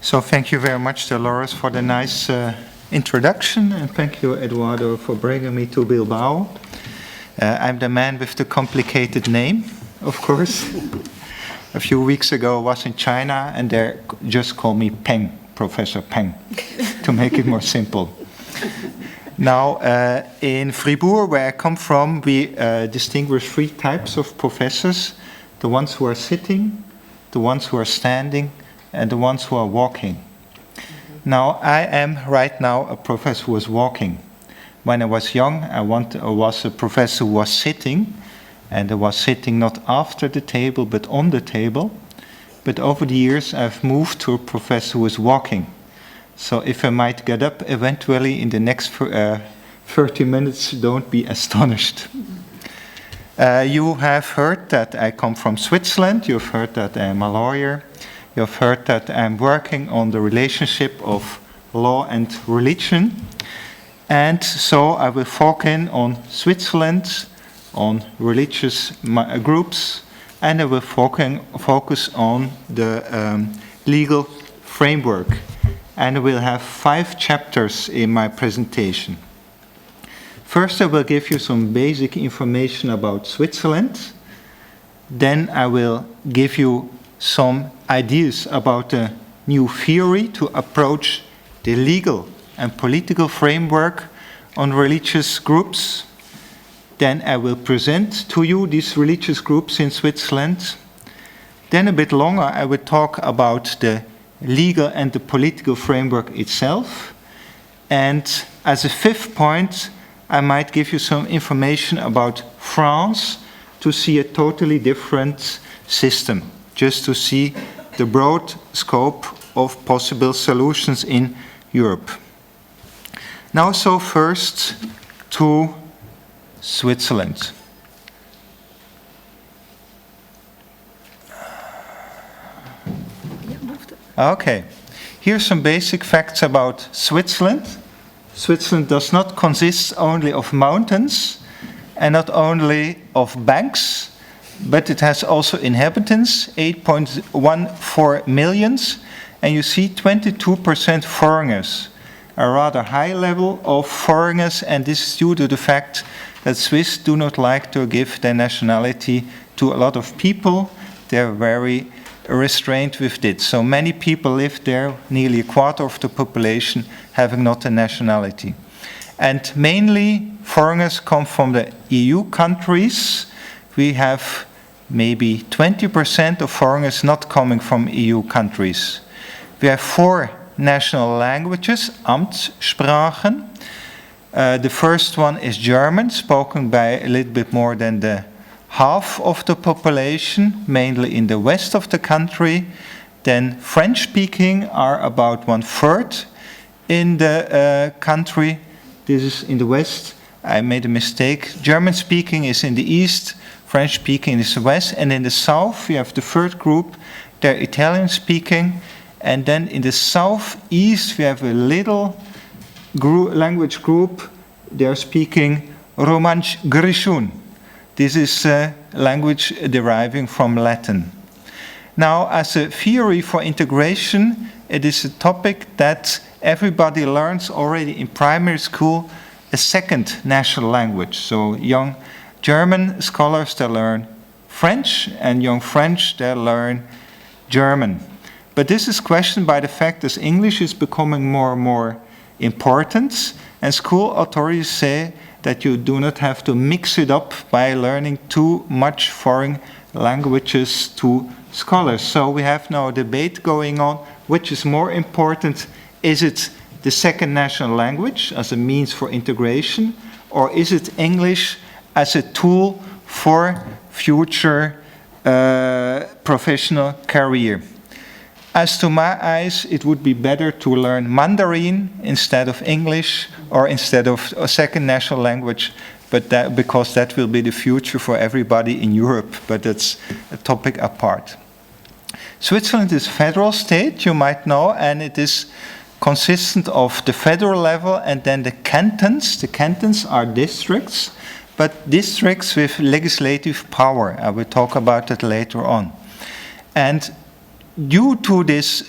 So thank you very much, Dolores, for the nice introduction, and thank you, Eduardo, for bringing me to Bilbao. I'm the man with the complicated name, of course. A few weeks ago I was in China, and they just call me Peng, Professor Peng, to make it more simple. Now, in Fribourg, where I come from, we distinguish three types of professors: the ones who are sitting, the ones who are standing, and the ones who are walking. Now, I am right now a professor who is walking. When I was young, I was a professor who was sitting, and I was sitting not after the table, but on the table. But over the years, I've moved to a professor who is walking. So if I might get up eventually in the next 30 minutes, don't be astonished. You have heard that I come from Switzerland. You've heard that I'm a lawyer. You've heard that I'm working on the relationship of law and religion. And so I will focus on Switzerland, on religious groups, and I will focus on the legal framework. And I will have 5 chapters in my presentation. First, I will give you some basic information about Switzerland. Then I will give you some ideas about a new theory to approach the legal and political framework on religious groups. Then I will present to you these religious groups in Switzerland. Then a bit longer I will talk about the legal and the political framework itself. And as a 5th point, I might give you some information about France to see a totally different system, just to see the broad scope of possible solutions in Europe. Now, so first to Switzerland. Okay, here's some basic facts about Switzerland. Switzerland does not consist only of mountains and not only of banks, but it has also inhabitants, 8.14 million, and you see 22% foreigners, a rather high level of foreigners, and this is due to the fact that Swiss do not like to give their nationality to a lot of people. They're very restrained with it. So many people live there, nearly a quarter of the population having not a nationality. And mainly foreigners come from the EU countries. We have maybe 20% of foreigners not coming from EU countries. We have 4 national languages, Amtssprachen. The first one is German, spoken by a little bit more than the half of the population, mainly in the west of the country. Then French-speaking are about 1/3 in the country. This is in the west. I made a mistake. German-speaking is in the east, French-speaking is the west, and in the south we have the 3rd group, they're Italian-speaking, and then in the southeast we have a little language group, they're speaking Romansh Grishun. This is a language deriving from Latin. Now, as a theory for integration, it is a topic that everybody learns already in primary school, a 2nd national language. So young German scholars, they learn French, and young French, they learn German. But this is questioned by the fact that English is becoming more and more important, and school authorities say that you do not have to mix it up by learning too much foreign languages to scholars. So we have now a debate going on, which is more important? Is it the 2nd national language as a means for integration, or is it English as a tool for future professional career? As to my eyes, it would be better to learn Mandarin instead of English or instead of a 2nd national language, but because that will be the future for everybody in Europe, but that's a topic apart. Switzerland is a federal state, you might know, and it is consistent of the federal level and then the cantons. The cantons are districts, but districts with legislative power. I will talk about that later on. And due to this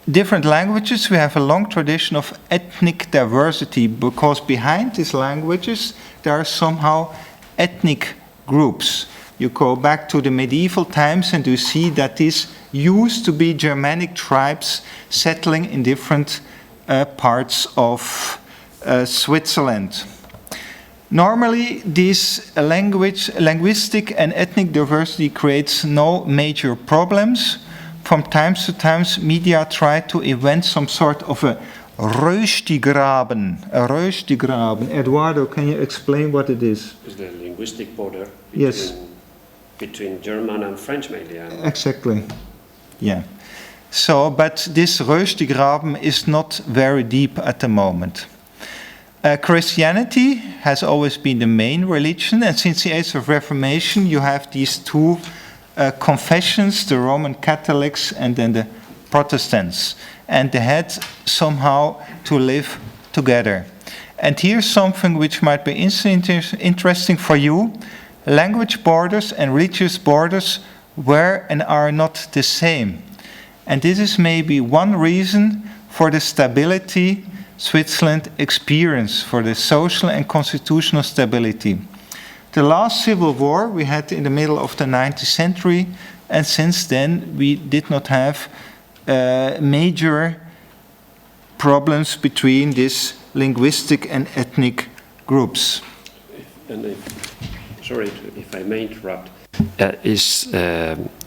different languages, we have a long tradition of ethnic diversity, because behind these languages there are somehow ethnic groups. You go back to the medieval times and you see that these used to be Germanic tribes settling in different parts of Switzerland. Normally, this linguistic and ethnic diversity creates no major problems. From time to time, media try to invent some sort of a Röstigraben. A Röstigraben. Eduardo, can you explain what it is? It's the linguistic border between German and French, maybe. Exactly. Yeah. So, but this Röstigraben is not very deep at the moment. Christianity has always been the main religion, and since the age of Reformation, you have these two confessions, the Roman Catholics and then the Protestants, and they had somehow to live together. And here's something which might be interesting for you. Language borders and religious borders were and are not the same. And this is maybe one reason for the stability Switzerland experienced, for the social and constitutional stability. The last civil war we had in the middle of the 19th century, and since then we did not have major problems between these linguistic and ethnic groups. Sorry if I may interrupt.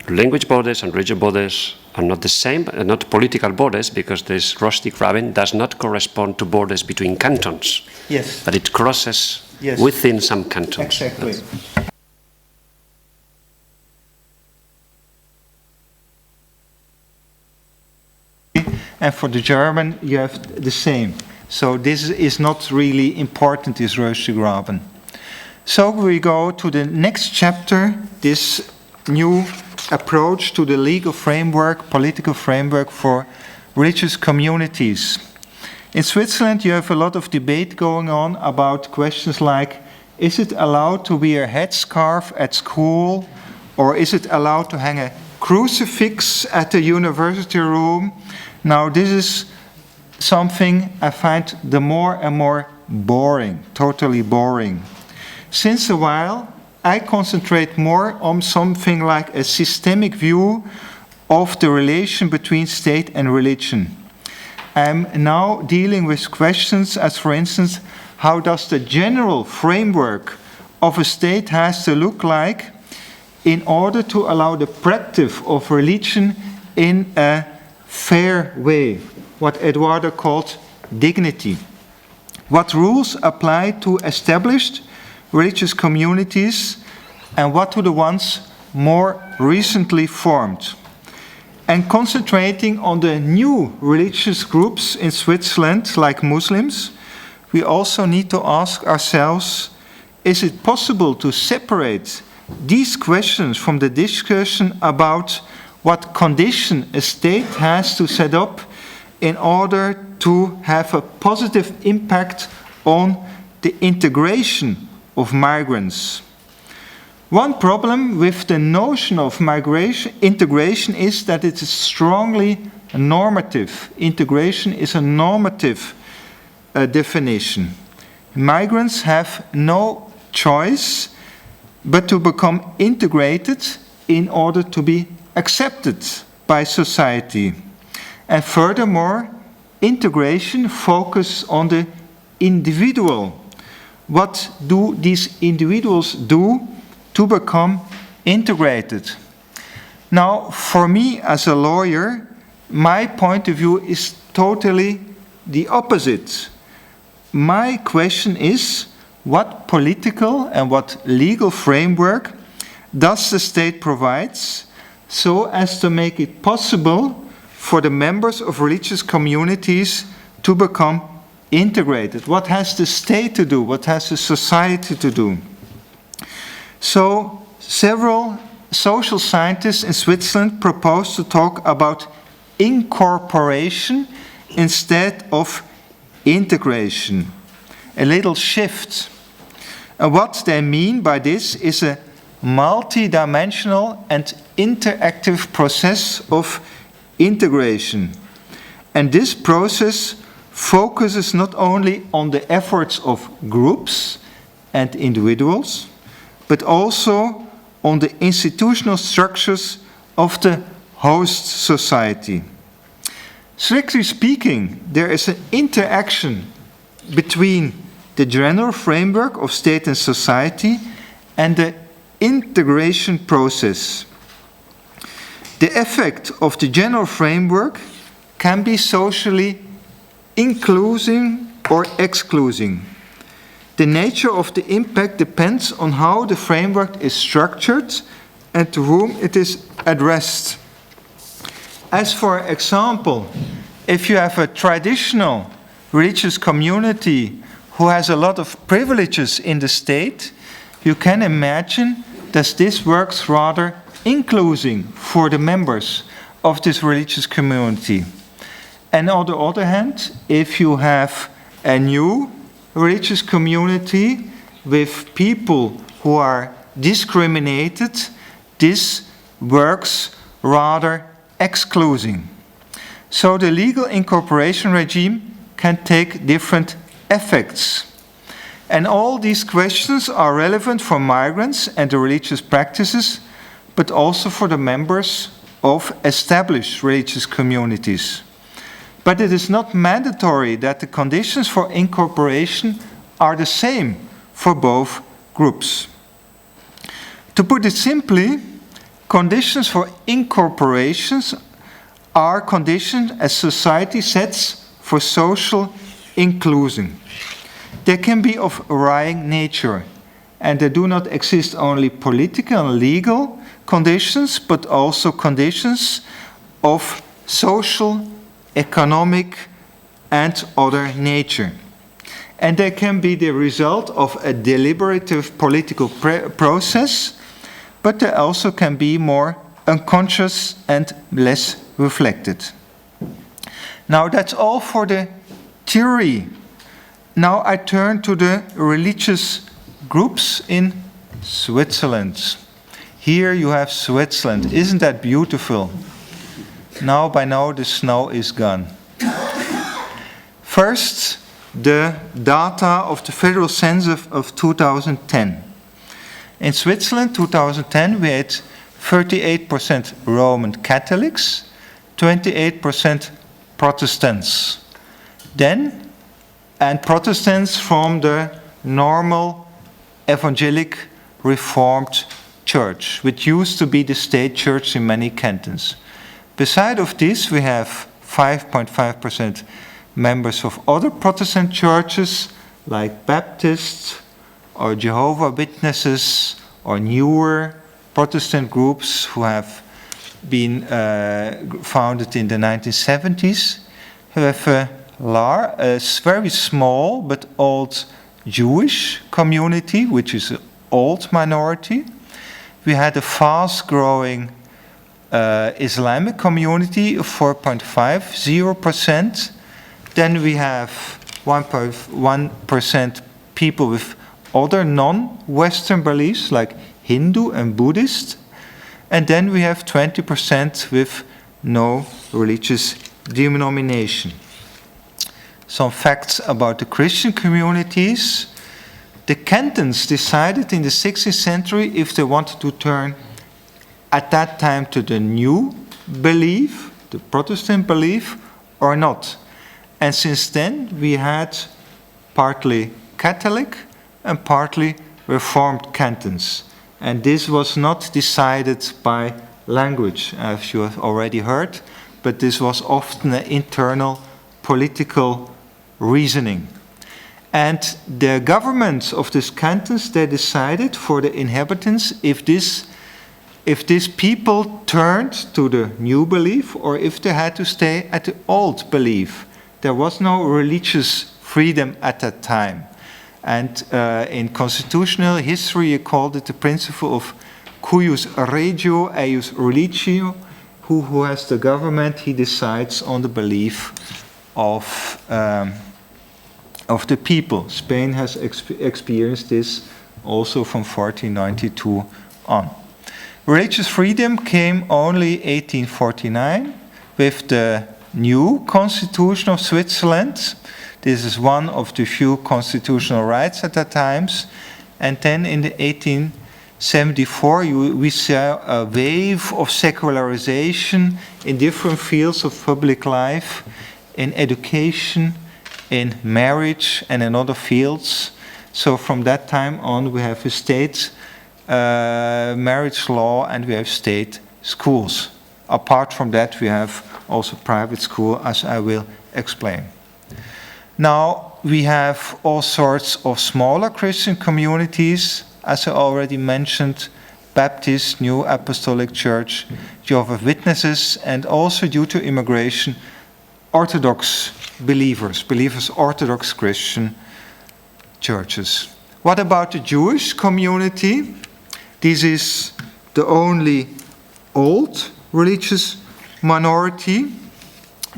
Language borders and regional borders are not the same, not political borders, because this Röstigraben does not correspond to borders between cantons. Yes. But it crosses within some cantons. Exactly. And for the German, you have the same. So this is not really important, this Röstigraben. So we go to the next chapter, this new approach to the legal framework, political framework for religious communities. In Switzerland, you have a lot of debate going on about questions like, is it allowed to wear a headscarf at school, or is it allowed to hang a crucifix at the university room? Now, this is something I find the more and more boring, totally boring. Since a while, I concentrate more on something like a systemic view of the relation between state and religion. I'm now dealing with questions as, for instance, how does the general framework of a state has to look like in order to allow the practice of religion in a fair way, what Eduardo called dignity. What rules apply to established religious communities and what to the ones more recently formed. And concentrating on the new religious groups in Switzerland, like Muslims, we also need to ask ourselves, is it possible to separate these questions from the discussion about what condition a state has to set up in order to have a positive impact on the integration of migrants? One problem with the notion of integration is that it is strongly normative. Integration is a normative definition. Migrants have no choice but to become integrated in order to be accepted by society. And furthermore, integration focuses on the individual. What do these individuals do to become integrated? Now, for me as a lawyer, my point of view is totally the opposite. My question is, what political and what legal framework does the state provide so as to make it possible for the members of religious communities to become integrated? What has the state to do? What has the society to do? So, several social scientists in Switzerland propose to talk about incorporation instead of integration. A little shift. And what they mean by this is a multi-dimensional and interactive process of integration. And this process focuses not only on the efforts of groups and individuals, but also on the institutional structures of the host society. Strictly speaking, there is an interaction between the general framework of state and society and the integration process. The effect of the general framework can be socially including or excluding. The nature of the impact depends on how the framework is structured and to whom it is addressed. As for example, if you have a traditional religious community who has a lot of privileges in the state, you can imagine that this works rather inclusive for the members of this religious community. And on the other hand, if you have a new religious community with people who are discriminated, this works rather excluding. So the legal incorporation regime can take different effects. And all these questions are relevant for migrants and the religious practices, but also for the members of established religious communities. But it is not mandatory that the conditions for incorporation are the same for both groups. To put it simply, conditions for incorporations are conditions as society sets for social inclusion. They can be of varying nature, and they do not exist only political and legal conditions, but also conditions of social, economic, and other nature. And they can be the result of a deliberative political process, but they also can be more unconscious and less reflected. Now that's all for the theory. Now I turn to the religious groups in Switzerland. Here you have Switzerland. Isn't that beautiful? Now by now the snow is gone. First, the data of the federal census of 2010. In Switzerland, 2010, we had 38% Roman Catholics, 28% Protestants. And Protestants from the normal evangelic Reformed Church, which used to be the state church in many cantons. Beside of this, we have 5.5% members of other Protestant churches, like Baptists, or Jehovah's Witnesses, or newer Protestant groups who have been founded in the 1970s, who have a very small but old Jewish community, which is an old minority. We had a fast-growing Islamic community of 4.50%. Then we have 1.1% people with other non-Western beliefs, like Hindu and Buddhist. And then we have 20% with no religious denomination. Some facts about the Christian communities. The cantons decided in the 16th century if they wanted to turn at that time to the new belief, the Protestant belief, or not. And since then we had partly Catholic and partly Reformed cantons. And this was not decided by language, as you have already heard, but this was often an internal political reasoning. And the governments of these cantons, they decided for the inhabitants if these people turned to the new belief or if they had to stay at the old belief. There was no religious freedom at that time. And in constitutional history, you called it the principle of cuius regio, eius religio. Who has the government, he decides on the belief of the people. Spain has experienced this also from 1492 on. Religious freedom came only 1849 with the new Constitution of Switzerland. This is one of the few constitutional rights at that times. And then in the 1874, we saw a wave of secularization in different fields of public life, in education, in marriage, and in other fields. So from that time on, we have a state marriage law and we have state schools. Apart from that, we have also private school, as I will explain. Now, we have all sorts of smaller Christian communities, as I already mentioned, Baptist, New Apostolic Church, Jehovah's Witnesses, and also due to immigration, Orthodox believers, Orthodox Christian churches. What about the Jewish community? This is the only old religious minority.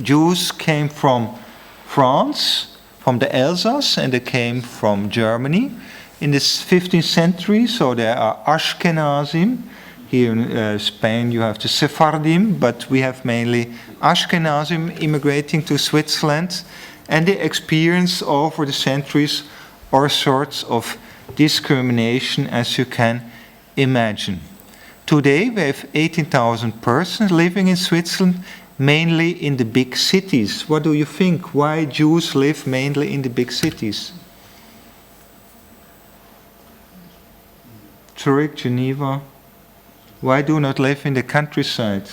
Jews came from France, from the Alsace, and they came from Germany in the 15th century. So there are Ashkenazim. Here in Spain you have the Sephardim, but we have mainly Ashkenazim immigrating to Switzerland, and they experience over the centuries all sorts of discrimination, as you can imagine. Today we have 18,000 persons living in Switzerland, mainly in the big cities. What do you think? Why Jews live mainly in the big cities? Zurich, Geneva. Why do not live in the countryside?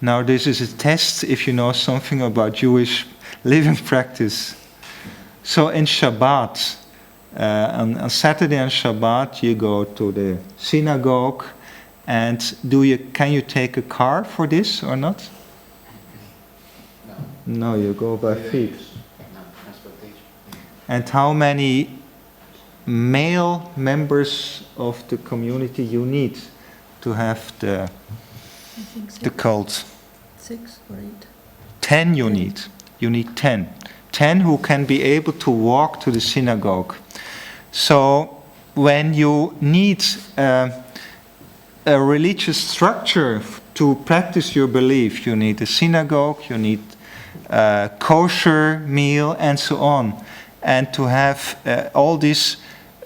Now this is a test if you know something about Jewish living practice. So in Shabbat, on Saturday and Shabbat, you go to the synagogue, and can you take a car for this or not? No, you go by feet. And how many male members of the community you need to have the cult? 6 or 8. 10 you need. You need 10. 10 who can be able to walk to the synagogue. So when you need a religious structure to practice your belief, you need a synagogue, you need a kosher meal, and so on. And to have all this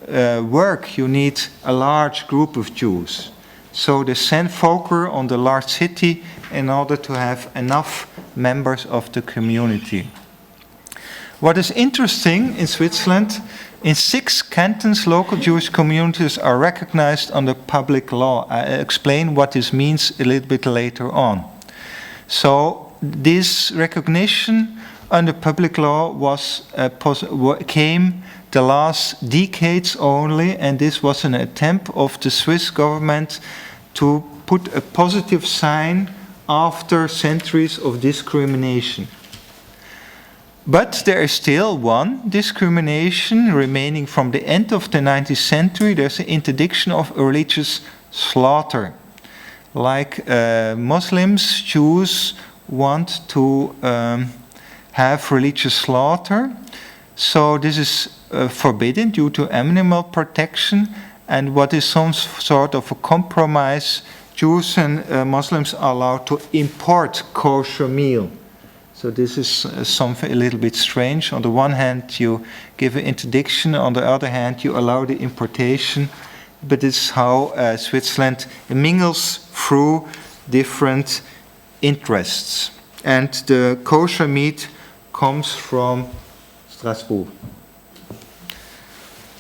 work, you need a large group of Jews. So they send focus on the large city in order to have enough members of the community. What is interesting in Switzerland, in 6 cantons, local Jewish communities are recognized under public law. I explain what this means a little bit later on. So this recognition under public law came the last decades only, and this was an attempt of the Swiss government to put a positive sign after centuries of discrimination. But there is still one discrimination remaining from the end of the 19th century. There's the interdiction of religious slaughter. Like Muslims, Jews want to have religious slaughter. So this is forbidden due to animal protection, and what is some sort of a compromise, Jews and Muslims are allowed to import kosher meal. So this is something a little bit strange. On the one hand, you give an interdiction. On the other hand, you allow the importation. But this is how Switzerland mingles through different interests. And the kosher meat comes from Strasbourg.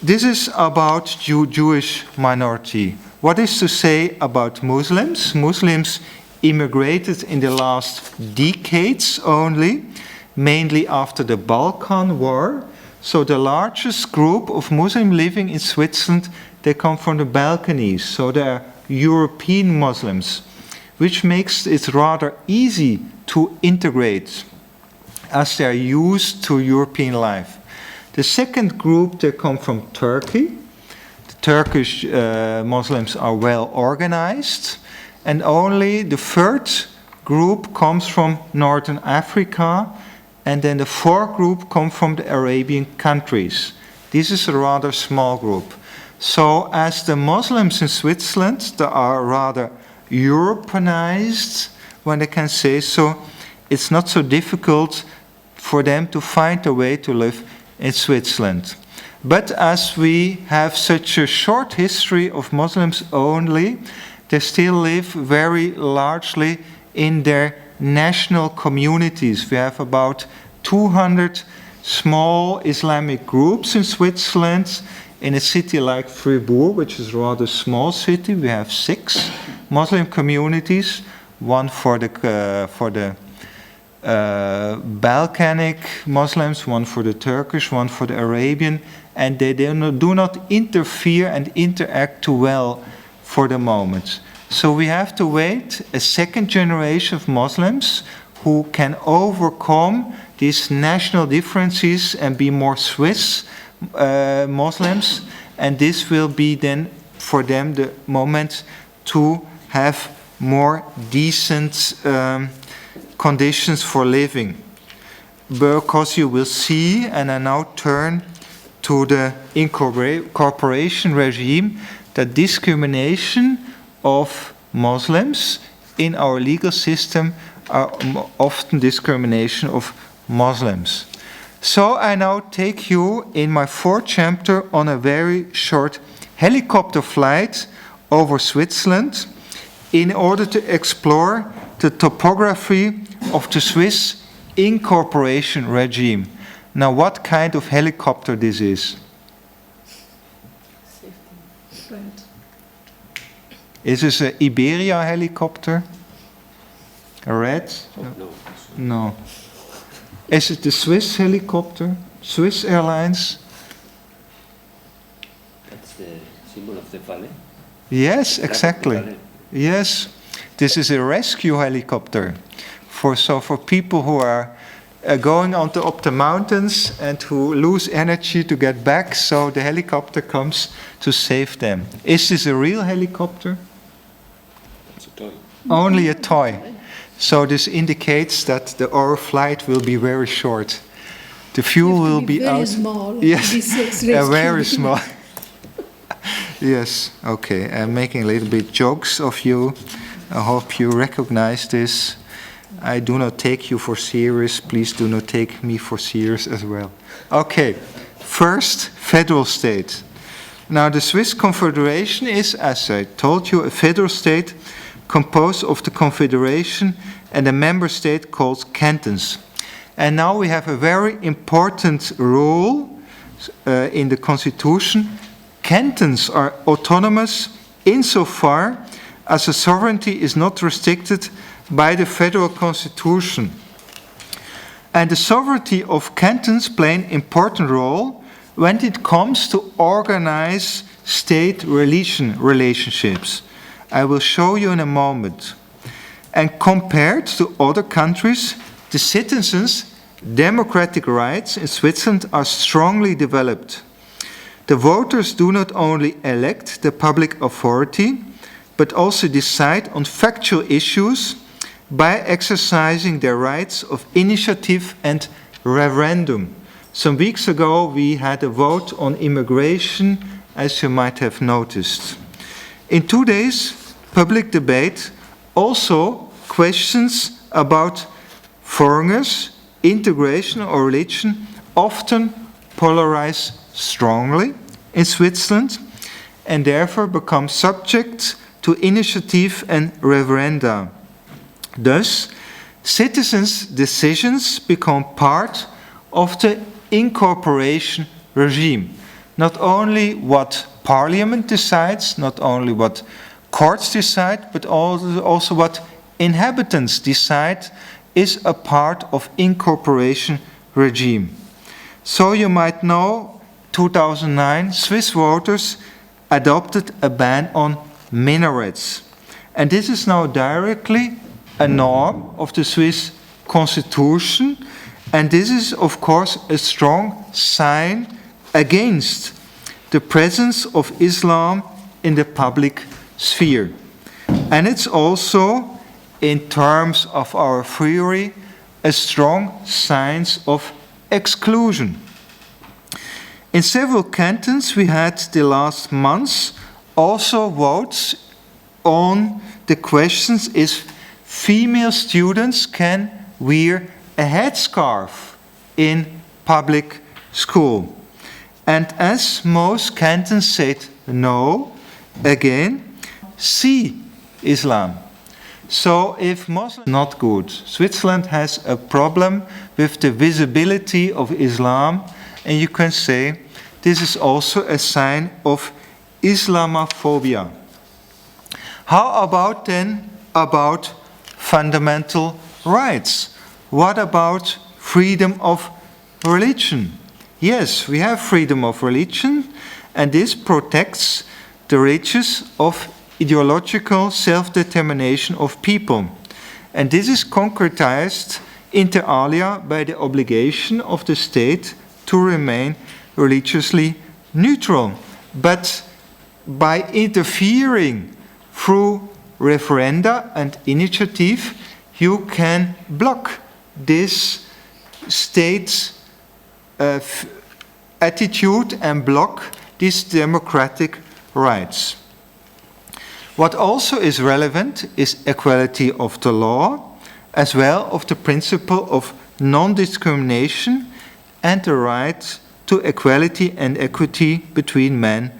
This is about Jewish minority. What is to say about Muslims? Muslims immigrated in the last decades only, mainly after the Balkan War. So the largest group of Muslims living in Switzerland, they come from the Balkans. So they are European Muslims, which makes it rather easy to integrate as they are used to European life. The second group, they come from Turkey. The Turkish Muslims are well organized. And only the third group comes from Northern Africa, and then the fourth group come from the Arabian countries. This is a rather small group. So as the Muslims in Switzerland, they are rather Europeanized, when I can say so, it's not so difficult for them to find a way to live in Switzerland. But as we have such a short history of Muslims only, they still live very largely in their national communities. We have about 200 small Islamic groups in Switzerland. In a city like Fribourg, which is a rather small city, we have 6 Muslim communities, one for the Balkanic Muslims, one for the Turkish, one for the Arabian, and they do not interfere and interact too well for the moment. So we have to wait a second generation of Muslims who can overcome these national differences and be more Swiss Muslims, and this will be then for them the moment to have more decent conditions for living. Because you will see, and I now turn to the Incorporation regime, that discrimination of Muslims in our legal system are often discrimination of Muslims. So I now take you in my 4th chapter on a very short helicopter flight over Switzerland in order to explore the topography of the Swiss Incorporation regime. Now, what kind of helicopter this is? Is this an Iberia helicopter? A red? No. Is it the Swiss helicopter? Swiss Airlines? That's the symbol of the valley. Yes, exactly. Yes, this is a rescue helicopter for people who are going up the mountains and who lose energy to get back. So the helicopter comes to save them. Is this a real helicopter? It's a toy. Only a toy. So this indicates that our flight will be very short. The fuel will be very out. Small. Yes, very small. Yes, okay. I'm making a little bit jokes of you. I hope you recognize this. I do not take you for serious. Please do not take me for serious as well. Okay, first, federal state. Now, the Swiss Confederation is, as I told you, a federal state composed of the Confederation and a member state called cantons. And now we have a very important rule in the Constitution. Cantons are autonomous insofar as the sovereignty is not restricted by the federal constitution. And the sovereignty of cantons play an important role when it comes to organize state relationships. I will show you in a moment. And compared to other countries, the citizens' democratic rights in Switzerland are strongly developed. The voters do not only elect the public authority, but also decide on factual issues by exercising their rights of initiative and referendum. Some weeks ago we had a vote on immigration, as you might have noticed. In today's public debate, also questions about foreigners, integration or religion often polarize strongly in Switzerland and therefore become subject to initiative and referenda. Thus, citizens' decisions become part of the incorporation regime. Not only what parliament decides, not only what courts decide, but also what inhabitants decide is a part of incorporation regime. So you might know, 2009, Swiss voters adopted a ban on minarets. And this is now directly a norm of the Swiss constitution, and this is of course a strong sign against the presence of Islam in the public sphere. And it's also, in terms of our theory, a strong sign of exclusion. In several cantons, we had the last months also votes on the questions if female students can wear a headscarf in public school. And as most cantons said no, again, see Islam. So if Muslim not good, Switzerland has a problem with the visibility of Islam, and you can say this is also a sign of Islamophobia. How about then about fundamental rights? What about freedom of religion? Yes, we have freedom of religion, and this protects the rights of ideological self-determination of people. And this is concretized inter alia by the obligation of the state to remain religiously neutral. But by interfering through referenda and initiative, you can block this state's attitude and block these democratic rights. What also is relevant is equality of the law, as well as the principle of non-discrimination and the right to equality and equity between men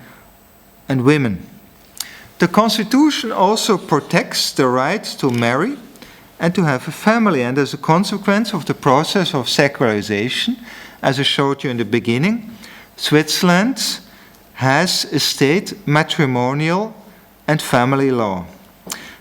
and women. The Constitution also protects the right to marry and to have a family, and as a consequence of the process of secularization, as I showed you in the beginning, Switzerland has a state matrimonial and family law.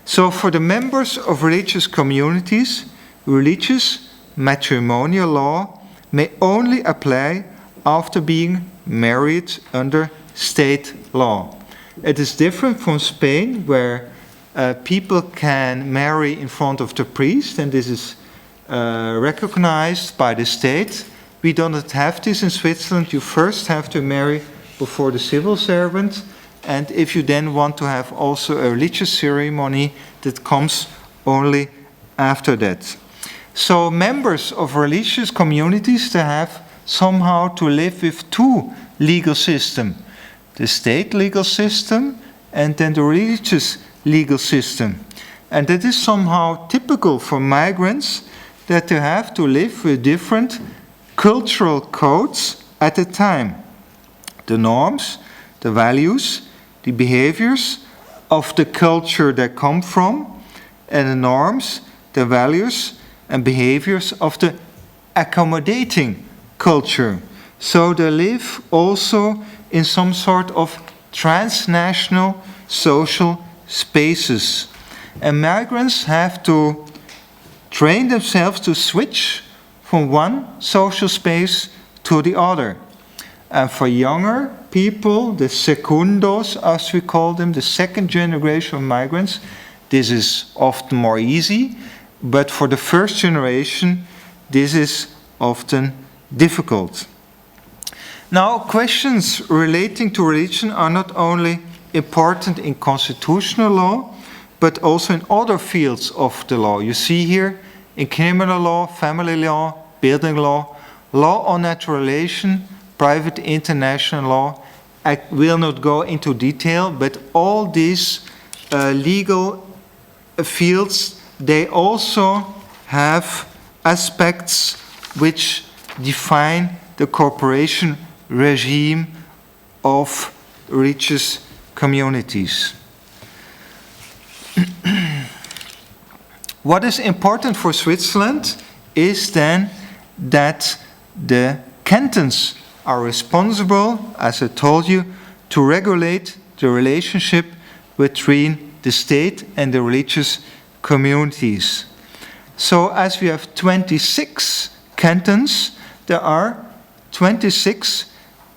So for the members of religious communities, religious matrimonial law may only apply after being married under state law. It is different from Spain, where people can marry in front of the priest, and this is recognized by the state. We don't have this in Switzerland. You first have to marry before the civil servant, and if you then want to have also a religious ceremony, that comes only after that. So members of religious communities, they have somehow to live with two legal systems. The state legal system and then the religious legal system. And that is somehow typical for migrants, that they have to live with different cultural codes at a time. The norms, the values, the behaviors of the culture they come from, and the norms, the values and behaviors of the accommodating culture. So they live also in some sort of transnational social spaces. And migrants have to train themselves to switch from one social space to the other. And for younger people, the secundos, as we call them, the second generation of migrants, this is often more easy, but for the first generation, this is often difficult. Now, questions relating to religion are not only important in constitutional law, but also in other fields of the law. You see here in criminal law, family law, building law, law on natural relation, private international law. I will not go into detail, but all these legal fields, they also have aspects which define the cooperation regime of religious communities. What is important for Switzerland is then that the cantons are responsible, as I told you, to regulate the relationship between the state and the religious communities. So as we have 26 cantons, there are 26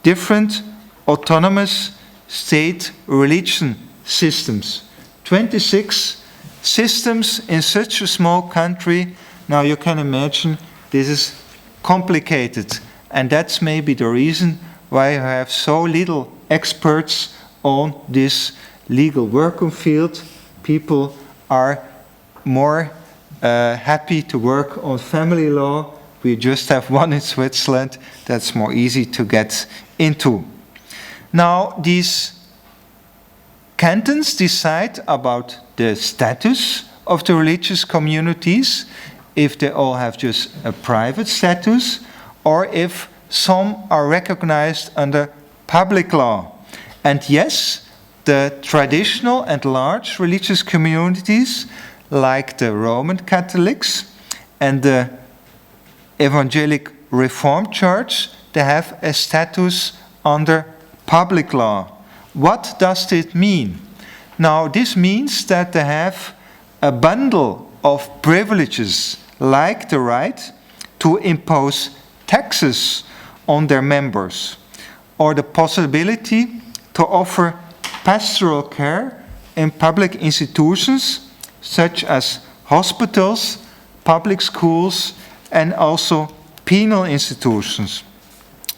different autonomous state religion systems. 26 systems in such a small country. Now you can imagine this is complicated, and that's maybe the reason why you have so little experts on this legal working field. People are more happy to work on family law. We just have one in Switzerland. That's more easy to get into. Now, these cantons decide about the status of the religious communities, if they all have just a private status, or if some are recognized under public law. And yes, the traditional and large religious communities, like the Roman Catholics and the Evangelic Reformed Church, they have a status under public law. What does this mean? Now, this means that they have a bundle of privileges, like the right to impose taxes on their members, or the possibility to offer pastoral care in public institutions such as hospitals, public schools, and also penal institutions.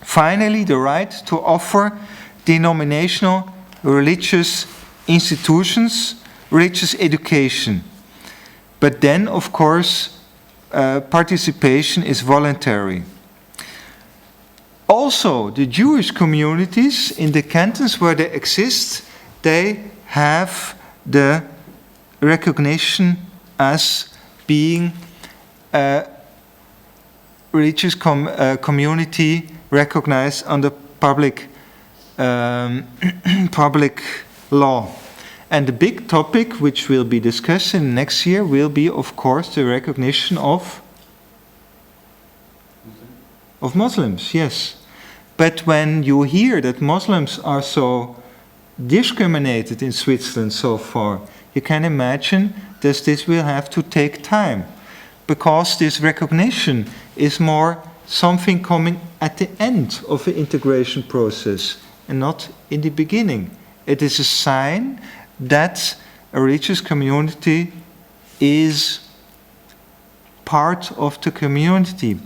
Finally, the right to offer denominational religious institutions, religious education. But then, of course, participation is voluntary. Also, the Jewish communities in the cantons where they exist, they have the recognition as being a religious community recognized under public law. And the big topic which will be discussed in next year will be, of course, the recognition of Muslims, yes. But when you hear that Muslims are so discriminated in Switzerland so far, you can imagine that this will have to take time, because this recognition is more something coming at the end of the integration process and not in the beginning. It is a sign that a religious community is part of the community.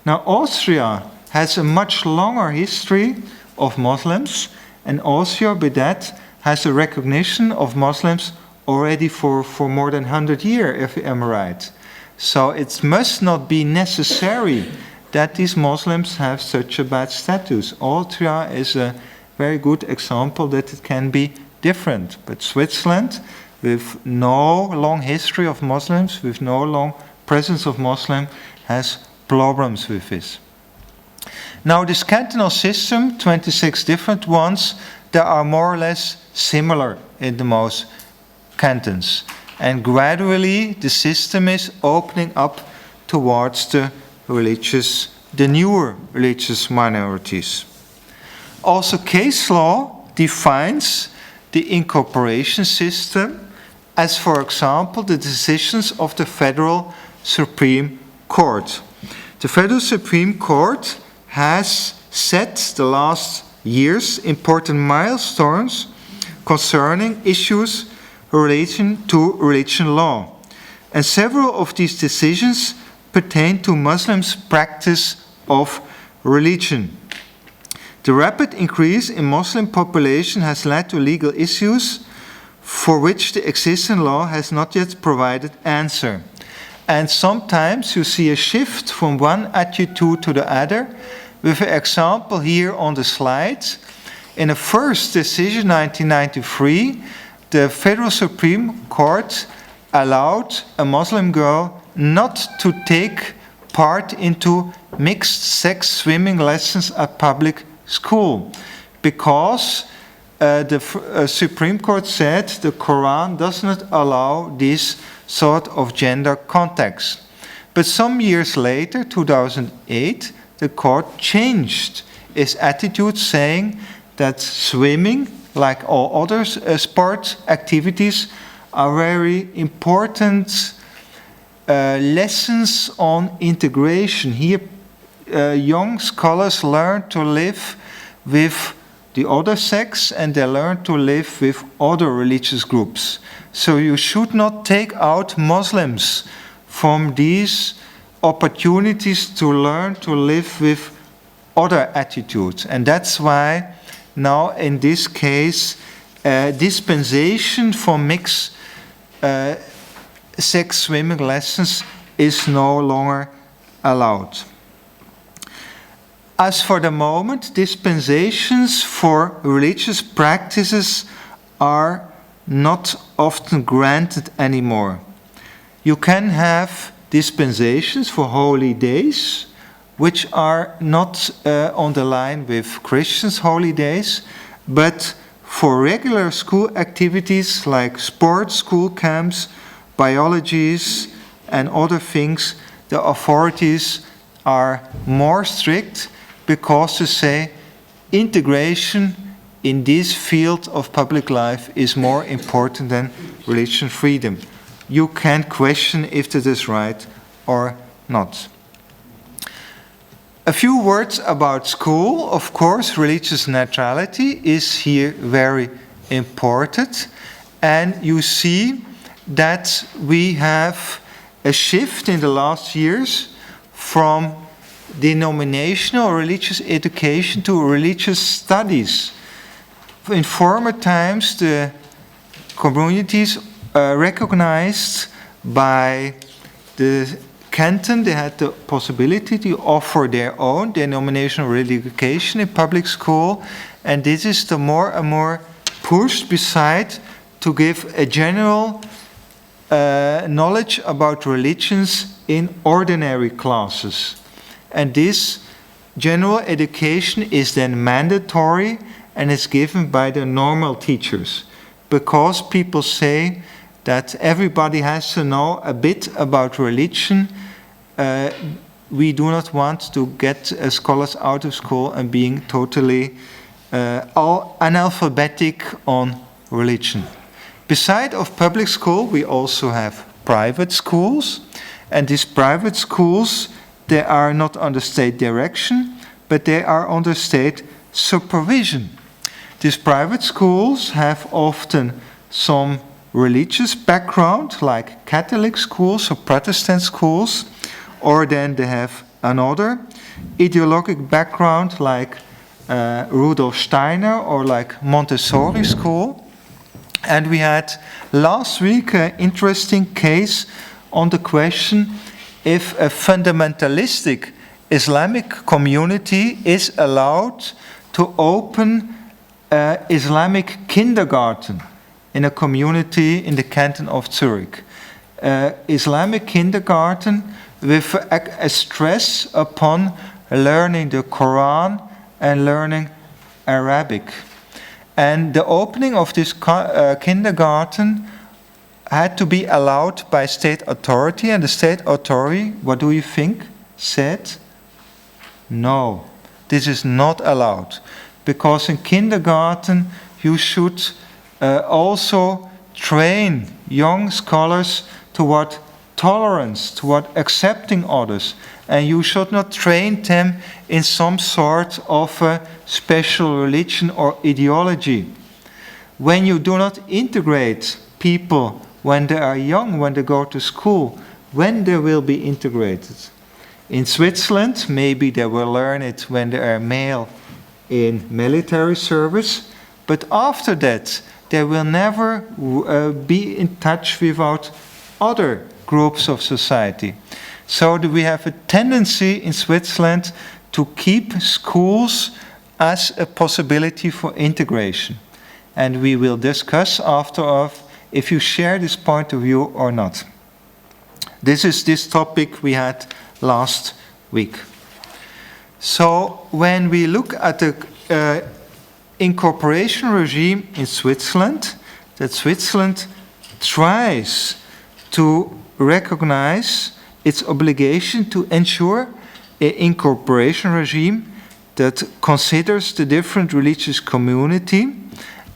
Now, Austria has a much longer history of Muslims, and Austria, by that, has a recognition of Muslims already for more than 100 years, if I'm right. So it must not be necessary that these Muslims have such a bad status. Austria is a very good example that it can be different. But Switzerland, with no long history of Muslims, with no long presence of Muslims, has problems with this. Now, this cantonal system, 26 different ones, they are more or less similar in the most cantons. And gradually, the system is opening up towards the newer religious minorities. Also, case law defines the incorporation system as, for example, the decisions of the Federal Supreme Court. The Federal Supreme Court has set the last years important milestones concerning issues relating to religion law. And several of these decisions pertain to Muslims' practice of religion. The rapid increase in Muslim population has led to legal issues for which the existing law has not yet provided answer. And sometimes you see a shift from one attitude to the other, with an example here on the slide. In the first decision, 1993, the Federal Supreme Court allowed a Muslim girl not to take part into mixed-sex swimming lessons at public school, because the Supreme Court said the Quran does not allow this sort of gender context. But some years later, 2008, the court changed its attitude, saying that swimming, like all other sport activities, are very important lessons on integration. Here, young scholars learn to live with the other sex, and they learn to live with other religious groups. So you should not take out Muslims from these opportunities to learn to live with other attitudes. And that's why now in this case, dispensation for mixed sex swimming lessons is no longer allowed. As for the moment, dispensations for religious practices are not often granted anymore. You can have dispensations for holy days, which are not on the line with Christians' holy days, but for regular school activities like sports, school camps, biologies, and other things, the authorities are more strict because they say integration in this field of public life is more important than religious freedom. You can't question if that is right or not. A few words about school. Of course, religious neutrality is here very important. And you see that we have a shift in the last years from denominational religious education to religious studies. In former times, the communities recognized by the canton, they had the possibility to offer their own denominational religious education in public school, and this is the more and more pushed beside to give a general knowledge about religions in ordinary classes. And this general education is then mandatory and is given by the normal teachers, because people say that everybody has to know a bit about religion. We do not want to get scholars out of school and being totally analphabetic on religion. Beside of public school, we also have private schools, and these private schools, they are not under state direction, but they are under state supervision. These private schools have often some religious background, like Catholic schools or Protestant schools, or then they have another ideological background, like Rudolf Steiner or like Montessori school. And we had last week an interesting case on the question if a fundamentalistic Islamic community is allowed to open Islamic kindergarten in a community in the canton of Zurich. Islamic kindergarten with a stress upon learning the Quran and learning Arabic. And the opening of this kindergarten had to be allowed by state authority, and the state authority, what do you think, said? No, this is not allowed. Because in kindergarten you should also train young scholars toward tolerance, toward accepting others. And you should not train them in some sort of a special religion or ideology. When you do not integrate people when they are young, when they go to school, when they will be integrated. In Switzerland, maybe they will learn it when they are male in military service, but after that, they will never be in touch without other groups of society. So we have a tendency in Switzerland to keep schools as a possibility for integration. And we will discuss after if you share this point of view or not. This is this topic we had last week. So when we look at the incorporation regime in Switzerland, that Switzerland tries to recognize its obligation to ensure an incorporation regime that considers the different religious community,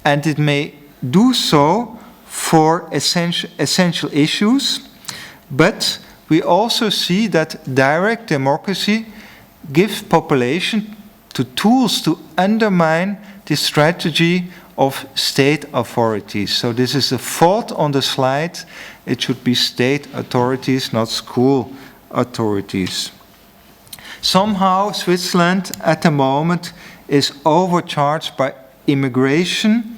and it may do so for essential issues, but we also see that direct democracy gives population to tools to undermine the strategy of state authorities. So this is a fault on the slide. It should be state authorities, not school authorities. Somehow Switzerland at the moment is overcharged by immigration.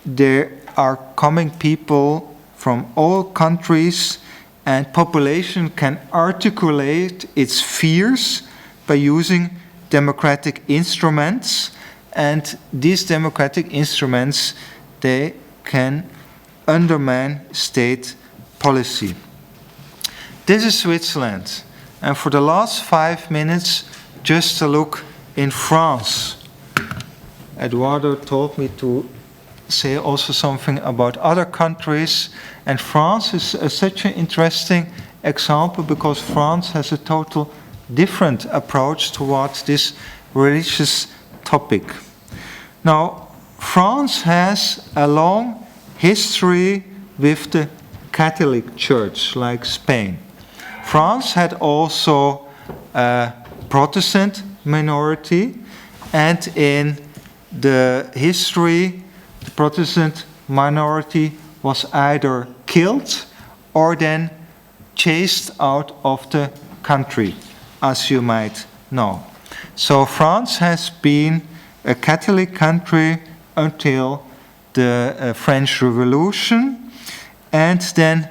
There are coming people from all countries, and population can articulate its fears by using democratic instruments, and these democratic instruments, they can undermine state policy. This is Switzerland, and for the last 5 minutes, just a look in France. Eduardo told me to say also something about other countries, and France is such an interesting example because France has a total different approach towards this religious topic. Now, France has a long history with the Catholic Church, like Spain. France had also a Protestant minority, and in the history, the Protestant minority was either killed or then chased out of the country, as you might know. So France has been a Catholic country until the French Revolution, and then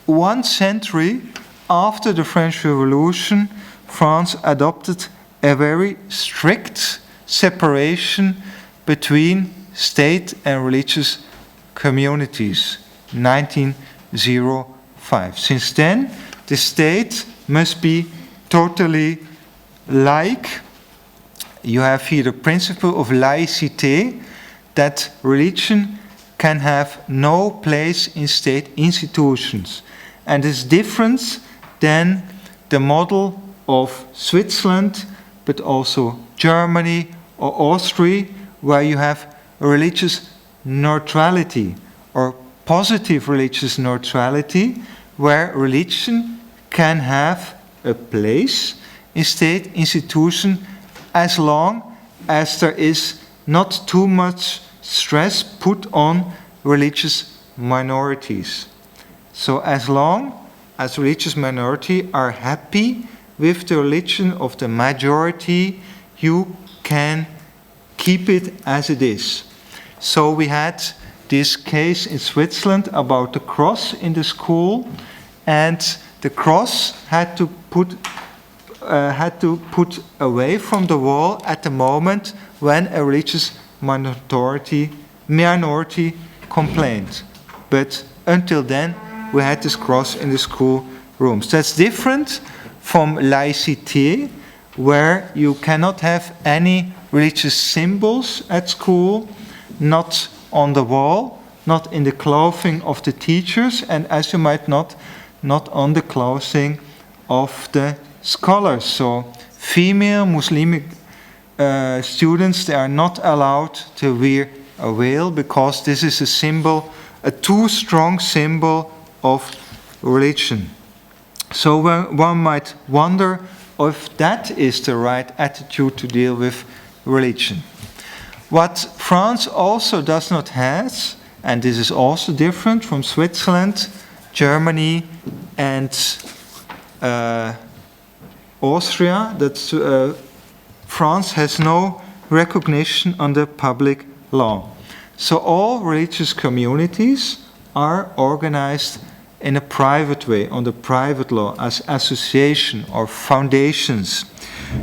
1 century after the French Revolution, France adopted a very strict separation between state and religious communities, 1905. Since then, the state must be totally laic. You have here the principle of laïcité, that religion can have no place in state institutions. And is different than the model of Switzerland, but also Germany or Austria, where you have religious neutrality or positive religious neutrality, where religion can have a place in state institution as long as there is not too much stress put on religious minorities. So as long as religious minority are happy with the religion of the majority, you can keep it as it is. So we had this case in Switzerland about the cross in the school, and the cross had to put away from the wall at the moment when a religious minority complained. But until then, we had this cross in the school rooms. That's different from laïcité, where you cannot have any religious symbols at school, not on the wall, not in the clothing of the teachers, and as you might not on the clothing of the scholars. So female Muslim students, they are not allowed to wear a veil because this is a symbol, a too strong symbol of religion. So one might wonder if that is the right attitude to deal with religion. What France also does not have, and this is also different from Switzerland, Germany, and Austria, that France has no recognition under public law. So all religious communities are organized in a private way, under private law, as association or foundations.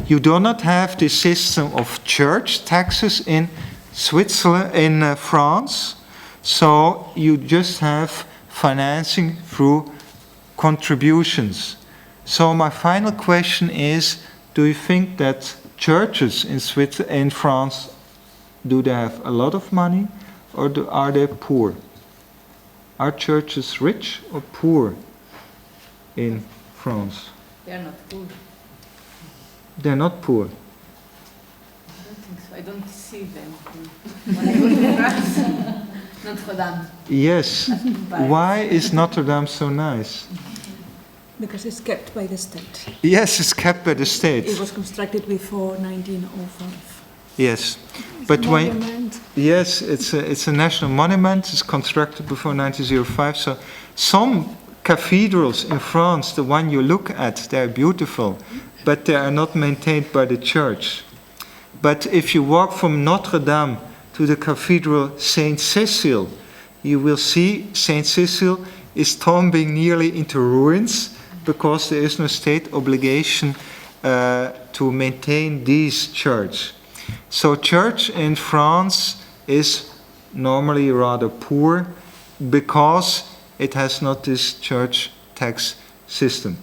You do not have the system of church taxes in Switzerland, in France, so you just have financing through contributions. So my final question is, do you think that churches in France, do they have a lot of money or are they poor? Are churches rich or poor in France? They are not poor. They're not poor. I don't think so. I don't see them when I go to France. Notre Dame. Yes. Why is Notre Dame so nice? Because it's kept by the state. Yes, it's kept by the state. It was constructed before 1905. Yes, but Monument. yes, it's a national monument. It's constructed before 1905. So some cathedrals in France, the one you look at, they're beautiful, but they are not maintained by the church. But if you walk from Notre Dame to the cathedral Saint Cecile, you will see Saint Cecile is tumbling nearly into ruins because there is no state obligation to maintain these church. So church in France is normally rather poor because it has not this church tax system.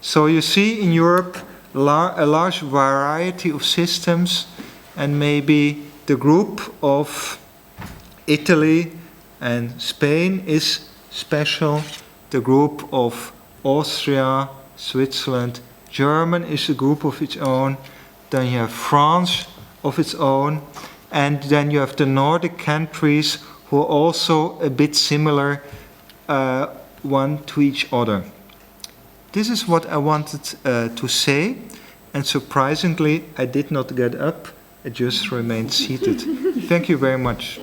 So you see in Europe a large variety of systems, and maybe the group of Italy and Spain is special. The group of Austria, Switzerland, German is a group of its own. Then you have France of its own. And then you have the Nordic countries who are also a bit similar one to each other. This is what I wanted to say. And surprisingly, I did not get up. I just remained seated. Thank you very much.